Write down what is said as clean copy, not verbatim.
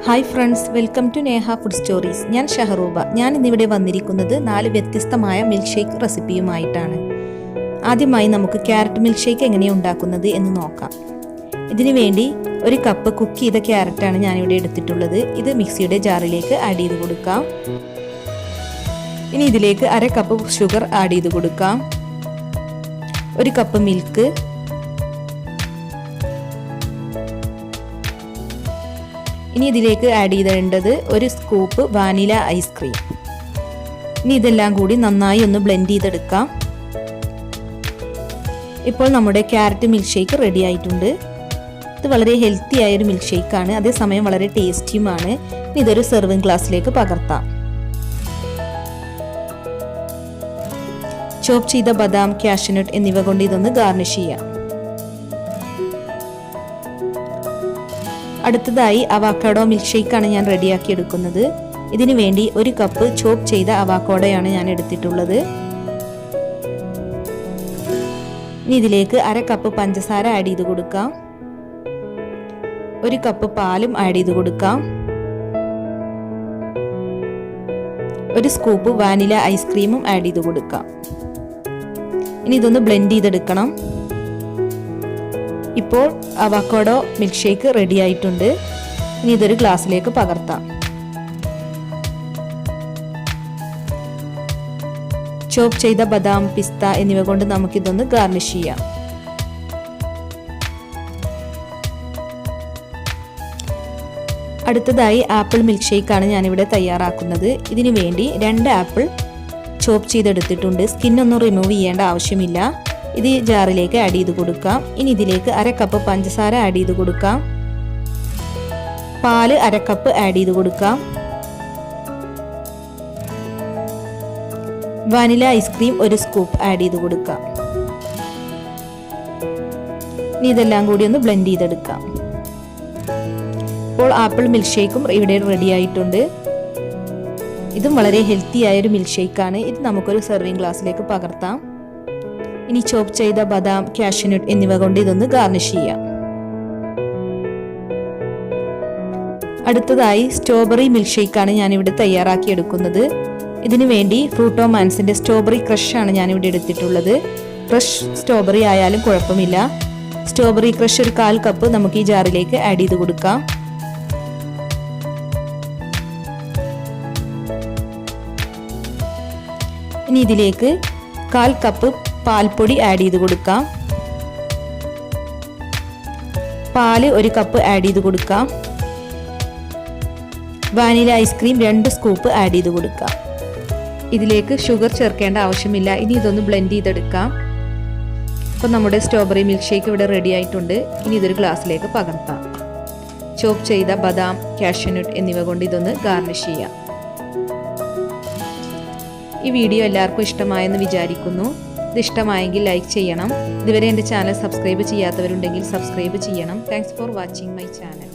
Hi friends, welcome to Neha food stories. ഞാൻ ഷഹറൂബ. ഞാൻ ഇന്നിവിടെ വന്നിരിക്കുന്നത് 4 വ്യത്യസ്തമായ മിൽക്ക് ഷേക്ക് റെസിപ്പിയുമായിട്ടാണ്. ആദ്യമായി നമുക്ക് ക്യാരറ്റ് മിൽക്ക് ഷേക്ക് എങ്ങനെയാണ് ഉണ്ടാക്കുന്നത് എന്ന് നോക്കാം. ഇതിനു വേണ്ടി 1 കപ്പ് കുക്ക് ചെയ്ത ക്യാരറ്റാണ് ഞാനിവിടെ എടുത്തിട്ടുള്ളത്. ഇത് മിക്സിയുടെ ജാറിലേക്ക് ആഡ് ചെയ്ത് കൊടുക്കാം. ഇനി ഇതിലേക്ക് 1/2 കപ്പ് ഷുഗർ ആഡ് ചെയ്ത് കൊടുക്കാം. 1 കപ്പ് മിൽക്ക്, ഇനി ഇതിലേക്ക് ആഡ് ചെയ്തേണ്ടത് 1 സ്കൂപ്പ് വാനില ഐസ്ക്രീം. ഇനി ഇതെല്ലാം കൂടി നന്നായി ഒന്ന് ബ്ലെൻഡ് ചെയ്തെടുക്കാം. ഇപ്പോൾ നമ്മുടെ ക്യാരറ്റ് മിൽക്ക് ഷേക്ക് റെഡി ആയിട്ടുണ്ട്. ഇത് വളരെ ഹെൽത്തി ആയൊരു മിൽക്ക് ഷേക്കാണ്, അതേസമയം വളരെ ടേസ്റ്റിയുമാണ്. ഇനി ഇതൊരു സെർവിംഗ് ഗ്ലാസ്സിലേക്ക് പകർത്താം. ചോപ്പ് ചെയ്ത ബദാം, കാഷ്യൂനട്ട് എന്നിവ കൊണ്ട് ഇതൊന്ന് ഗാർണിഷ് ചെയ്യാം. അടുത്തതായി അവക്കാഡോ മിൽക്ക് ഷേക്കാണ് ഞാൻ റെഡിയാക്കി എടുക്കുന്നത്. ഇതിനു വേണ്ടി 1 കപ്പ് ചോപ്പ് ചെയ്ത അവക്കാഡോയാണ് ഞാൻ എടുത്തിട്ടുള്ളത്. ഇനി ഇതിലേക്ക് 1/2 കപ്പ് പഞ്ചസാര ആഡ് ചെയ്ത് കൊടുക്കാം. 1 കപ്പ് പാലും ആഡ് ചെയ്ത് കൊടുക്കാം. 1 സ്കൂപ്പ് വാനില ഐസ്ക്രീമും ആഡ് ചെയ്ത് കൊടുക്കാം. ഇനി ഇതൊന്ന് ബ്ലെൻഡ് ചെയ്തെടുക്കണം. ഇപ്പോൾ അവക്കാഡോ മിൽക്ക് ഷേക്ക് റെഡി ആയിട്ടുണ്ട്. ഇനി ഇതൊരു ഗ്ലാസ്സിലേക്ക് പകർത്താം. ചോപ്പ് ചെയ്ത ബദാം, പിസ്ത എന്നിവ കൊണ്ട് നമുക്കിതൊന്ന് ഗാർണിഷ് ചെയ്യാം. അടുത്തതായി ആപ്പിൾ മിൽക്ക് ഷേക്കാണ് ഞാനിവിടെ തയ്യാറാക്കുന്നത്. ഇതിനു വേണ്ടി 2 ആപ്പിൾ ചോപ്പ് ചെയ്തെടുത്തിട്ടുണ്ട്. സ്കിന്നൊന്നും റിമൂവ് ചെയ്യേണ്ട ആവശ്യമില്ല. ഇത് ജാറിലേക്ക് ആഡ് ചെയ്ത് കൊടുക്കാം. ഇനി ഇതിലേക്ക് 1/2 കപ്പ് പഞ്ചസാര ആഡ് ചെയ്ത് കൊടുക്കാം. പാല് 1/2 കപ്പ് ആഡ് ചെയ്ത് കൊടുക്കാം. വാനില ഐസ്ക്രീം 1 സ്കൂപ്പ് ആഡ് ചെയ്ത് കൊടുക്കാം. ഇനി ഇതെല്ലാം കൂടി ഒന്ന് ബ്ലെൻഡ് ചെയ്തെടുക്കാം. ഇപ്പോൾ ആപ്പിൾ മിൽക്ക് ഷേക്കും ഇവിടെ റെഡി ആയിട്ടുണ്ട്. ഇതും വളരെ ഹെൽത്തി ആയൊരു മിൽക്ക് ഷേക്കാണ്. ഇത് നമുക്കൊരു സെർവിംഗ് ഗ്ലാസ്സിലേക്ക് പകർത്താം. ഇനി ചോപ്പ് ചെയ്ത ബദാം, കാഷ്യൂനട്ട് എന്നിവ കൊണ്ട് ഇതൊന്ന് ഗാർണിഷ് ചെയ്യാം. അടുത്തതായി സ്ട്രോബെറി മിൽക്ക് ഷേക്കാണ് ഞാനിവിടെ തയ്യാറാക്കി എടുക്കുന്നത്. ഇതിനു വേണ്ടി ഫ്രൂട്ടോ മാൻസിന്റെ സ്ട്രോബെറി ക്രഷ് ആണ് ഞാനിവിടെ എടുത്തിട്ടുള്ളത്. ക്രഷ് സ്ട്രോബെറി ആയാലും കുഴപ്പമില്ല. സ്ട്രോബെറി ക്രഷ് 1/4 കപ്പ് നമുക്ക് ഈ ജാറിലേക്ക് ആഡ് ചെയ്ത് കൊടുക്കാം. ഇനി ഇതിലേക്ക് 1/4 കപ്പ് പാൽപ്പൊടി ആഡ് ചെയ്ത് കൊടുക്കാം. പാല് 1 കപ്പ് ആഡ് ചെയ്ത് കൊടുക്കാം. വാനില ഐസ്ക്രീം 2 സ്കൂപ്പ് ആഡ് ചെയ്ത് കൊടുക്കാം. ഇതിലേക്ക് ഷുഗർ ചേർക്കേണ്ട ആവശ്യമില്ല. ഇനി ഇതൊന്ന് ബ്ലെൻഡ് ചെയ്തെടുക്കാം. അപ്പോൾ നമ്മുടെ സ്ട്രോബെറി മിൽക്ക് ഷേക്ക് ഇവിടെ റെഡി ആയിട്ടുണ്ട്. ഇനി ഇതൊരു ഗ്ലാസ്സിലേക്ക് പകർത്താം. ചോപ്പ് ചെയ്ത ബദാം, കാഷ്യൂനട്ട് എന്നിവ കൊണ്ട് ഇതൊന്ന് ഗാർണിഷ് ചെയ്യാം. ഈ വീഡിയോ എല്ലാവർക്കും ഇഷ്ടമായെന്ന് വിചാരിക്കുന്നു. ഇത് ഇഷ്ടമായെങ്കിൽ ലൈക്ക് ചെയ്യണം. ഇതുവരെ എൻ്റെ ചാനൽ സബ്സ്ക്രൈബ് ചെയ്യാത്തവരുണ്ടെങ്കിൽ സബ്സ്ക്രൈബ് ചെയ്യണം. Thanks for watching my channel.